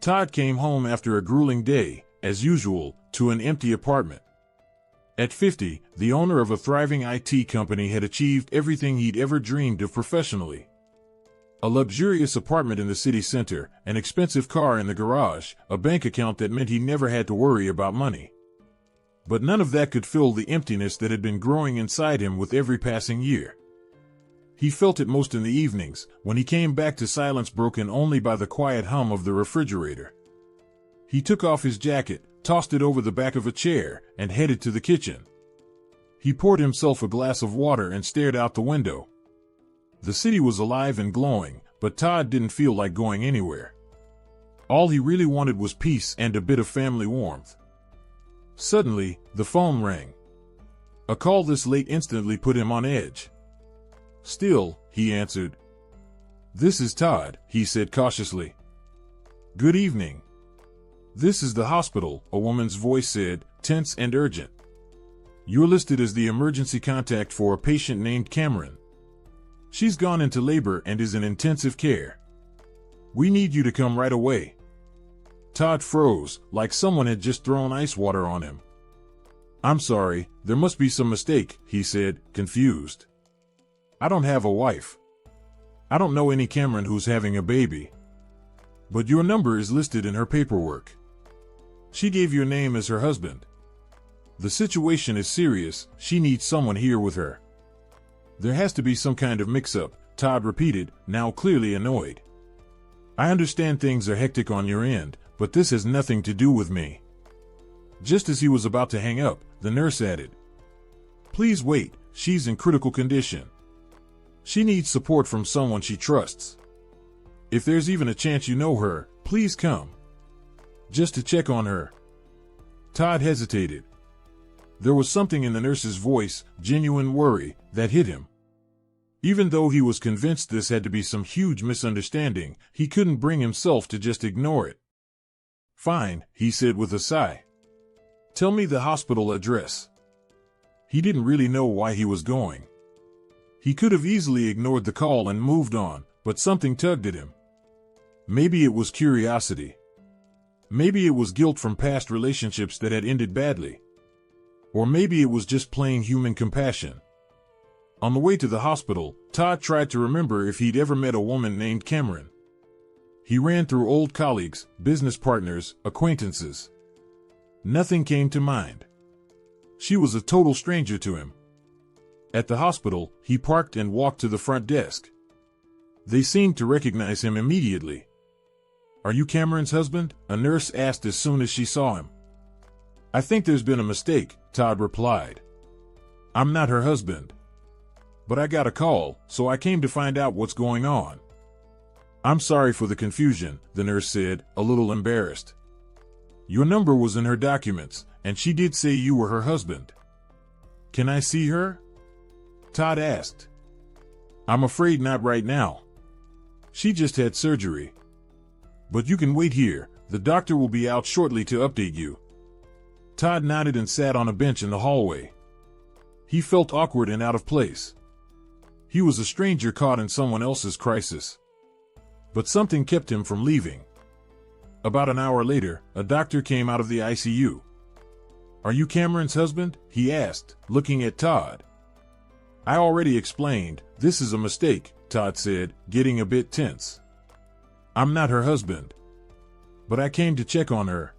Todd came home after a grueling day, as usual, to an empty apartment. At 50, the owner of a thriving IT company had achieved everything he'd ever dreamed of professionally. A luxurious apartment in the city center, an expensive car in the garage, a bank account that meant he never had to worry about money. But none of that could fill the emptiness that had been growing inside him with every passing year. He felt it most in the evenings, when he came back to silence broken only by the quiet hum of the refrigerator. He took off his jacket, tossed it over the back of a chair, and headed to the kitchen. He poured himself a glass of water and stared out the window. The city was alive and glowing, but Todd didn't feel like going anywhere. All he really wanted was peace and a bit of family warmth. Suddenly, the phone rang. A call this late instantly put him on edge. "Still," he answered. "This is Todd," he said cautiously. "Good evening." "This is the hospital," a woman's voice said, tense and urgent. "You're listed as the emergency contact for a patient named Cameron. She's gone into labor and is in intensive care. We need you to come right away." Todd froze, like someone had just thrown ice water on him. "I'm sorry, there must be some mistake," he said, confused. "I don't have a wife. I don't know any Cameron who's having a baby. But your number is listed in her paperwork. She gave your name as her husband. The situation is serious, she needs someone here with her." "There has to be some kind of mix-up," Todd repeated, now clearly annoyed. "I understand things are hectic on your end, but this has nothing to do with me." Just as he was about to hang up, the nurse added, "Please wait, she's in critical condition. She needs support from someone she trusts. If there's even a chance you know her, please come. Just to check on her." Todd hesitated. There was something in the nurse's voice, genuine worry, that hit him. Even though he was convinced this had to be some huge misunderstanding, he couldn't bring himself to just ignore it. "Fine," he said with a sigh. "Tell me the hospital address." He didn't really know why he was going. He could have easily ignored the call and moved on, but something tugged at him. Maybe it was curiosity. Maybe it was guilt from past relationships that had ended badly. Or maybe it was just plain human compassion. On the way to the hospital, Todd tried to remember if he'd ever met a woman named Cameron. He ran through old colleagues, business partners, acquaintances. Nothing came to mind. She was a total stranger to him. At the hospital, he parked and walked to the front desk. They seemed to recognize him immediately. "Are you Cameron's husband?" a nurse asked as soon as she saw him. "I think there's been a mistake," Todd replied. "I'm not her husband. But I got a call, so I came to find out what's going on." "I'm sorry for the confusion," the nurse said, a little embarrassed. "Your number was in her documents, and she did say you were her husband." "Can I see her?" Todd asked. "I'm afraid not right now. She just had surgery. But you can wait here, the doctor will be out shortly to update you." Todd nodded and sat on a bench in the hallway. He felt awkward and out of place. He was a stranger caught in someone else's crisis. But something kept him from leaving. About an hour later, a doctor came out of the ICU. "Are you Cameron's husband?" he asked, looking at Todd. "I already explained, this is a mistake," Todd said, getting a bit tense. "I'm not her husband. But I came to check on her.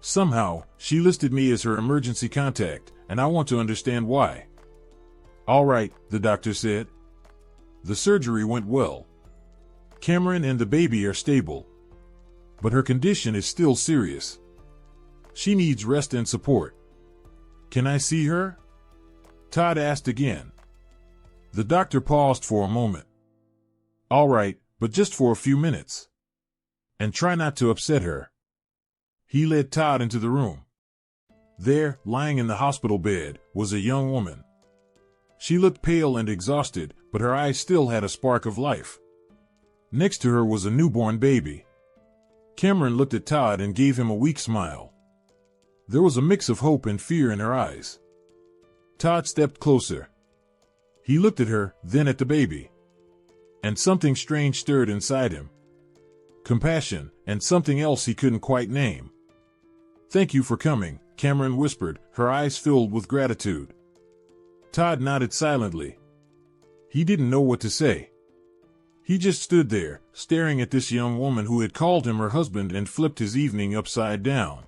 Somehow, she listed me as her emergency contact, and I want to understand why." "All right," the doctor said. "The surgery went well. Cameron and the baby are stable. But her condition is still serious. She needs rest and support. Can I see her?" Todd asked again. The doctor paused for a moment. "All right, but just for a few minutes. And try not to upset her." He led Todd into the room. There, lying in the hospital bed, was a young woman. She looked pale and exhausted, but her eyes still had a spark of life. Next to her was a newborn baby. Cameron looked at Todd and gave him a weak smile. There was a mix of hope and fear in her eyes. Todd stepped closer. He looked at her, then at the baby. And something strange stirred inside him. Compassion, and something else he couldn't quite name. "Thank you for coming," Cameron whispered, her eyes filled with gratitude. Todd nodded silently. He didn't know what to say. He just stood there, staring at this young woman who had called him her husband and flipped his evening upside down.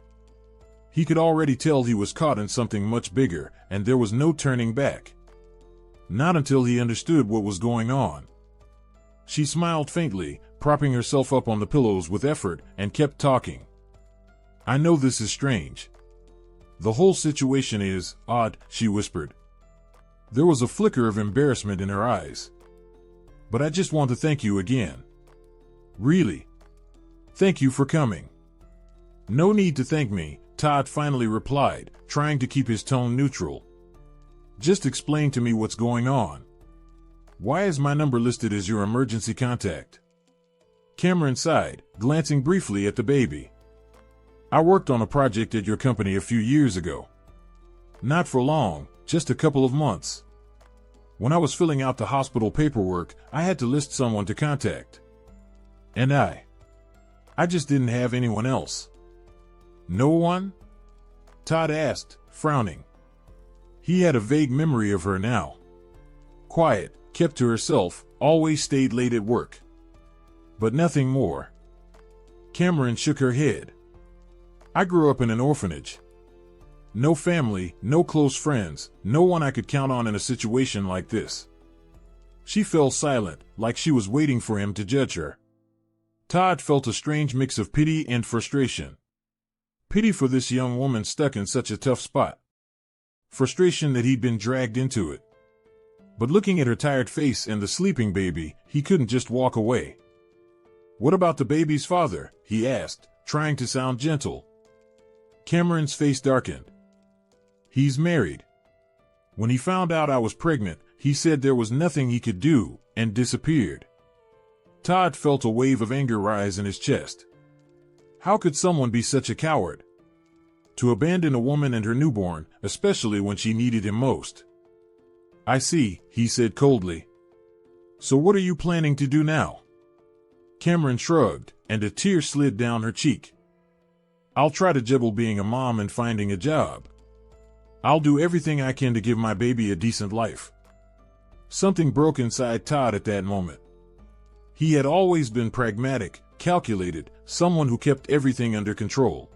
He could already tell he was caught in something much bigger, and there was no turning back. Not until he understood what was going on. She smiled faintly, propping herself up on the pillows with effort, and kept talking. "I know this is strange. The whole situation is odd," she whispered. There was a flicker of embarrassment in her eyes. "But I just want to thank you again. Really. Thank you for coming." "No need to thank me," Todd finally replied, trying to keep his tone neutral. "Just explain to me what's going on. Why is my number listed as your emergency contact?" Cameron sighed, glancing briefly at the baby. "I worked on a project at your company a few years ago. Not for long, just a couple of months. When I was filling out the hospital paperwork, I had to list someone to contact. And I just didn't have anyone else." "No one?" Todd asked, frowning. He had a vague memory of her now. Quiet, kept to herself, always stayed late at work. But nothing more. Cameron shook her head. "I grew up in an orphanage. No family, no close friends, no one I could count on in a situation like this." She fell silent, like she was waiting for him to judge her. Todd felt a strange mix of pity and frustration. Pity for this young woman stuck in such a tough spot. Frustration that he'd been dragged into it. But looking at her tired face and the sleeping baby, he couldn't just walk away. "What about the baby's father?" he asked, trying to sound gentle. Cameron's face darkened. "He's married. When he found out I was pregnant, he said there was nothing he could do, and disappeared." Todd felt a wave of anger rise in his chest. How could someone be such a coward? To abandon a woman and her newborn, especially when she needed him most. "I see," he said coldly. "So what are you planning to do now?" Cameron shrugged, and a tear slid down her cheek. "I'll try to juggle being a mom and finding a job. I'll do everything I can to give my baby a decent life." Something broke inside Todd at that moment. He had always been pragmatic, calculated, someone who kept everything under control.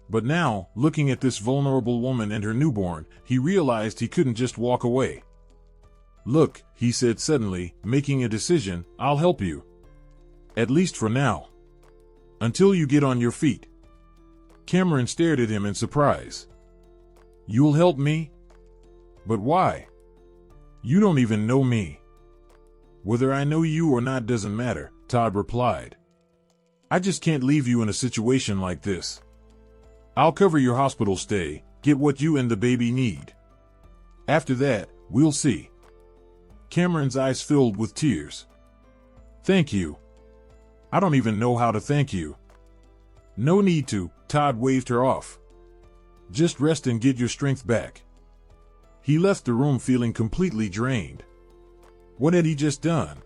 But now, looking at this vulnerable woman and her newborn, he realized he couldn't just walk away. "Look," he said suddenly, making a decision, "I'll help you. At least for now. Until you get on your feet." Cameron stared at him in surprise. "You'll help me? But why? You don't even know me." "Whether I know you or not doesn't matter," Todd replied. "I just can't leave you in a situation like this. I'll cover your hospital stay, get what you and the baby need. After that, we'll see." Cameron's eyes filled with tears. "Thank you. I don't even know how to thank you." "No need to," Todd waved her off. "Just rest and get your strength back." He left the room feeling completely drained. What had he just done?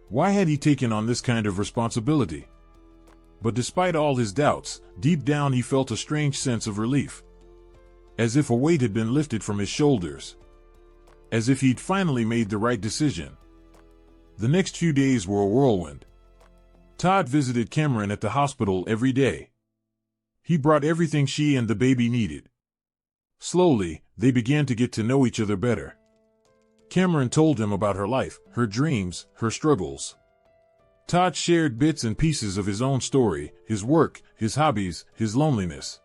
Why had he taken on this kind of responsibility? But despite all his doubts, deep down he felt a strange sense of relief. As if a weight had been lifted from his shoulders. As if he'd finally made the right decision. The next few days were a whirlwind. Todd visited Cameron at the hospital every day. He brought everything she and the baby needed. Slowly, they began to get to know each other better. Cameron told him about her life, her dreams, her struggles. Todd shared bits and pieces of his own story, his work, his hobbies, his loneliness.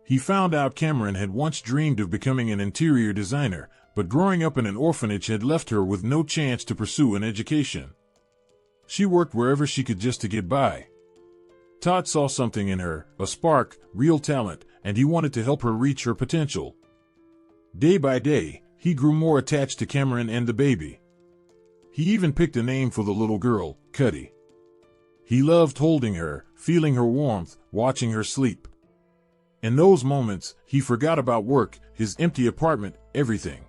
He found out Cameron had once dreamed of becoming an interior designer, but growing up in an orphanage had left her with no chance to pursue an education. She worked wherever she could just to get by. Todd saw something in her, a spark, real talent, and he wanted to help her reach her potential. Day by day, he grew more attached to Cameron and the baby. He even picked a name for the little girl, Cuddy. He loved holding her, feeling her warmth, watching her sleep. In those moments, he forgot about work, his empty apartment, everything.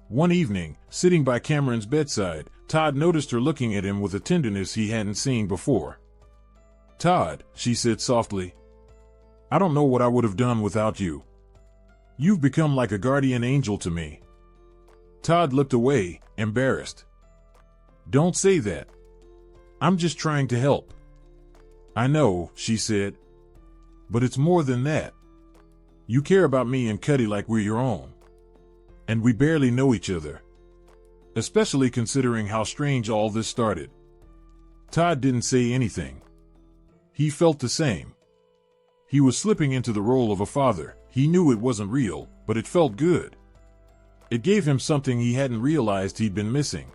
One evening, sitting by Cameron's bedside, Todd noticed her looking at him with a tenderness he hadn't seen before. Todd, she said softly, I don't know what I would have done without you. You've become like a guardian angel to me. Todd looked away, embarrassed. Don't say that. I'm just trying to help. I know, she said. But it's more than that. You care about me and Cuddy like we're your own. And we barely know each other. Especially considering how strange all this started. Todd didn't say anything. He felt the same. He was slipping into the role of a father. He knew it wasn't real, but it felt good. It gave him something he hadn't realized he'd been missing.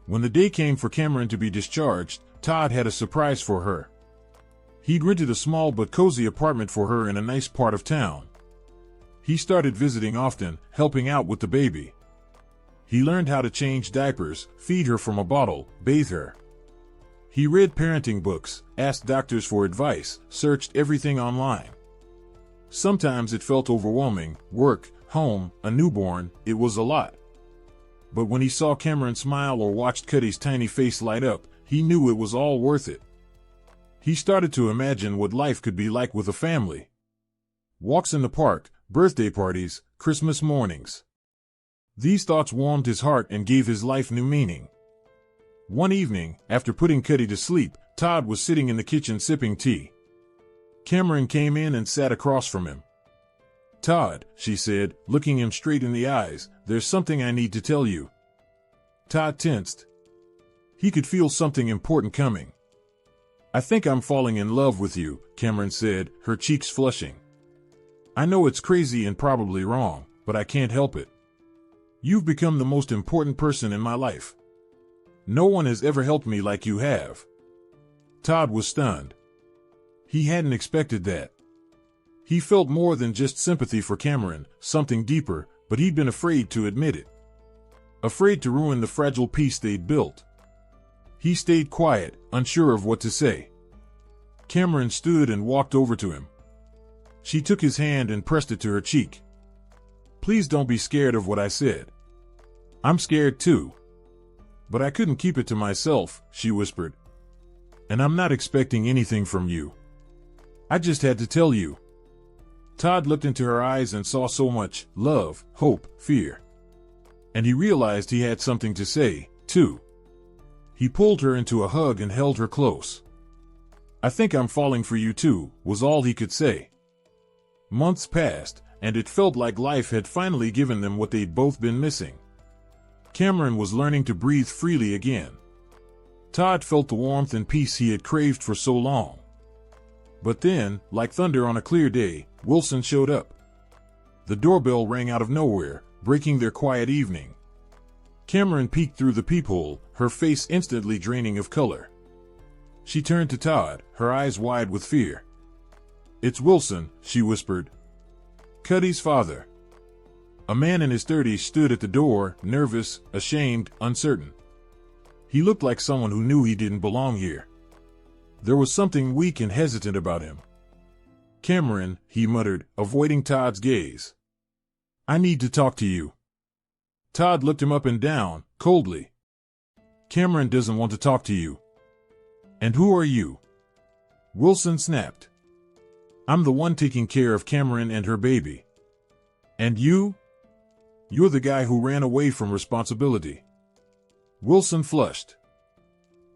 When the day came for Cameron to be discharged, Todd had a surprise for her. He'd rented a small but cozy apartment for her in a nice part of town. He started visiting often, helping out with the baby. He learned how to change diapers, feed her from a bottle, bathe her. He read parenting books, asked doctors for advice, searched everything online. Sometimes it felt overwhelming, work, home, a newborn, it was a lot. But when he saw Cameron smile or watched Cuddy's tiny face light up, he knew it was all worth it. He started to imagine what life could be like with a family. Walks in the park, birthday parties, Christmas mornings. These thoughts warmed his heart and gave his life new meaning. One evening, after putting Cuddy to sleep, Todd was sitting in the kitchen sipping tea. Cameron came in and sat across from him. Todd, she said, looking him straight in the eyes, there's something I need to tell you. Todd tensed. He could feel something important coming. I think I'm falling in love with you, Cameron said, her cheeks flushing. I know it's crazy and probably wrong, but I can't help it. You've become the most important person in my life. No one has ever helped me like you have. Todd was stunned. He hadn't expected that. He felt more than just sympathy for Cameron, something deeper, but he'd been afraid to admit it. Afraid to ruin the fragile peace they'd built. He stayed quiet, unsure of what to say. Cameron stood and walked over to him. She took his hand and pressed it to her cheek. Please don't be scared of what I said. I'm scared too. But I couldn't keep it to myself, she whispered. And I'm not expecting anything from you. I just had to tell you. Todd looked into her eyes and saw so much love, hope, fear. And he realized he had something to say, too. He pulled her into a hug and held her close. I think I'm falling for you too, was all he could say. Months passed, and it felt like life had finally given them what they'd both been missing. Cameron was learning to breathe freely again. Todd felt the warmth and peace he had craved for so long. But then, like thunder on a clear day, Wilson showed up. The doorbell rang out of nowhere, breaking their quiet evening. Cameron peeked through the peephole, her face instantly draining of color. She turned to Todd, her eyes wide with fear. It's Wilson, she whispered. Cuddy's father. A man in his 30s stood at the door, nervous, ashamed, uncertain. He looked like someone who knew he didn't belong here. There was something weak and hesitant about him. Cameron, he muttered, avoiding Todd's gaze. I need to talk to you. Todd looked him up and down, coldly. Cameron doesn't want to talk to you. And who are you? Wilson snapped. I'm the one taking care of Cameron and her baby. And you? You're the guy who ran away from responsibility. Wilson flushed.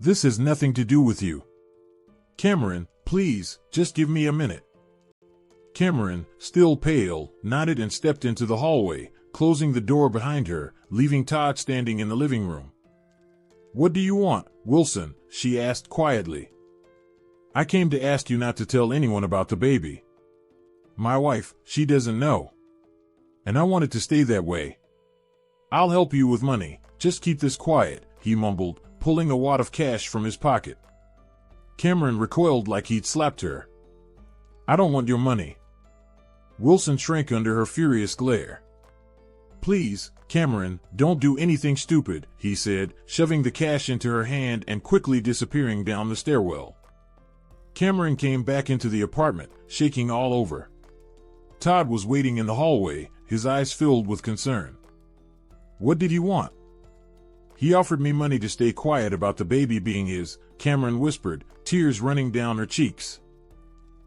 This has nothing to do with you. Cameron, please, just give me a minute. Cameron, still pale, nodded and stepped into the hallway, closing the door behind her, leaving Todd standing in the living room. What do you want, Wilson? She asked quietly. I came to ask you not to tell anyone about the baby. My wife, she doesn't know. And I want it to stay that way. I'll help you with money, just keep this quiet, he mumbled, pulling a wad of cash from his pocket. Cameron recoiled like he'd slapped her. I don't want your money. Wilson shrank under her furious glare. Please, Cameron, don't do anything stupid, he said, shoving the cash into her hand and quickly disappearing down the stairwell. Cameron came back into the apartment, shaking all over. Todd was waiting in the hallway, his eyes filled with concern. What did he want? He offered me money to stay quiet about the baby being his, Cameron whispered, tears running down her cheeks.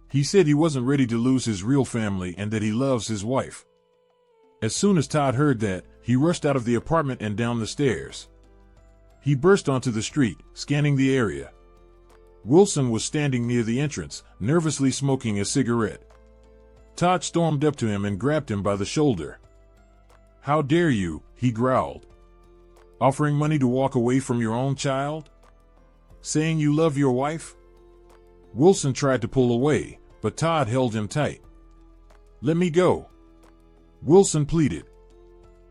He said he wasn't ready to lose his real family and that he loves his wife. As soon as Todd heard that, he rushed out of the apartment and down the stairs. He burst onto the street, scanning the area. Wilson was standing near the entrance, nervously smoking a cigarette. Todd stormed up to him and grabbed him by the shoulder. "How dare you," he growled. "Offering money to walk away from your own child? Saying you love your wife?" Wilson tried to pull away, but Todd held him tight. "Let me go," Wilson pleaded.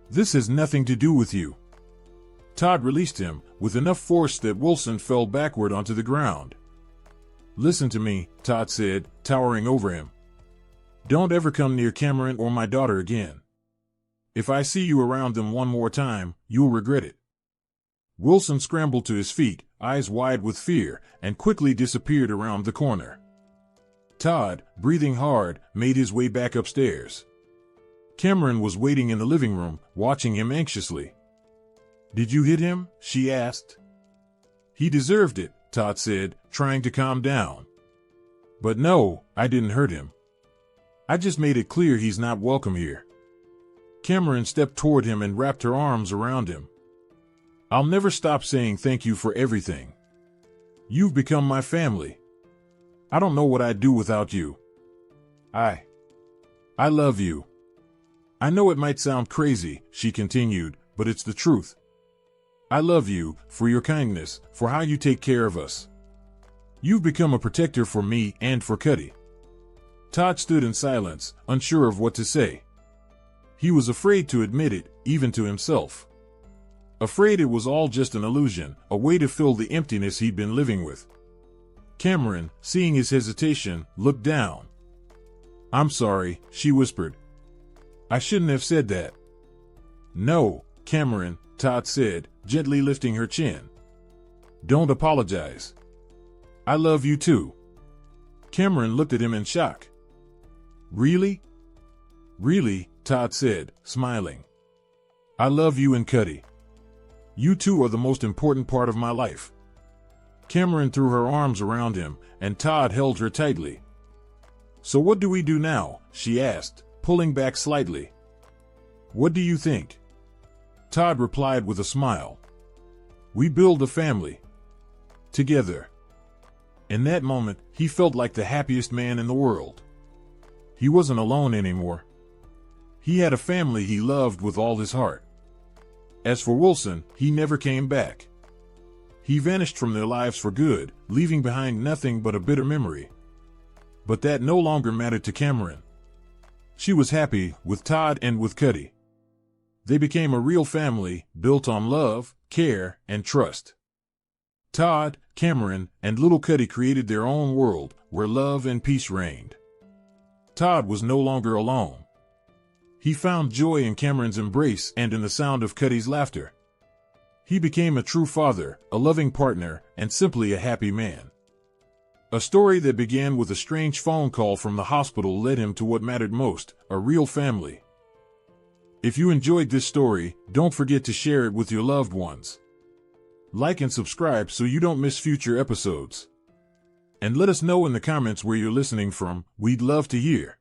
"This has nothing to do with you." Todd released him, with enough force that Wilson fell backward onto the ground. "Listen to me," Todd said, towering over him. "Don't ever come near Cameron or my daughter again. If I see you around them one more time, you'll regret it." Wilson scrambled to his feet, eyes wide with fear, and quickly disappeared around the corner. Todd, breathing hard, made his way back upstairs. Cameron was waiting in the living room, watching him anxiously. "Did you hit him?" she asked. "He deserved it," Todd said, trying to calm down. "But no, I didn't hurt him. I just made it clear he's not welcome here." Cameron stepped toward him and wrapped her arms around him. "I'll never stop saying thank you for everything. You've become my family. I don't know what I'd do without you. I love you." "I know it might sound crazy," she continued, "but it's the truth. I love you, for your kindness, for how you take care of us. You've become a protector for me and for Cuddy." Todd stood in silence, unsure of what to say. He was afraid to admit it, even to himself. Afraid it was all just an illusion, a way to fill the emptiness he'd been living with. Cameron, seeing his hesitation, looked down. "I'm sorry," she whispered. "I shouldn't have said that." "No, Cameron," Todd said, gently lifting her chin. "Don't apologize. I love you too." Cameron looked at him in shock. "Really?" "Really," Todd said, smiling. "I love you and Cuddy. You two are the most important part of my life." Cameron threw her arms around him, and Todd held her tightly. "So what do we do now?" she asked, pulling back slightly. "What do you think?" Todd replied with a smile. "We build a family. Together." In that moment, he felt like the happiest man in the world. He wasn't alone anymore. He had a family he loved with all his heart. As for Wilson, he never came back. He vanished from their lives for good, leaving behind nothing but a bitter memory. But that no longer mattered to Cameron. She was happy with Todd and with Cuddy. They became a real family, built on love, care, and trust. Todd, Cameron, and little Cuddy created their own world, where love and peace reigned. Todd was no longer alone. He found joy in Cameron's embrace and in the sound of Cuddy's laughter. He became a true father, a loving partner, and simply a happy man. A story that began with a strange phone call from the hospital led him to what mattered most, a real family. If you enjoyed this story, don't forget to share it with your loved ones. Like and subscribe so you don't miss future episodes. And let us know in the comments where you're listening from. We'd love to hear.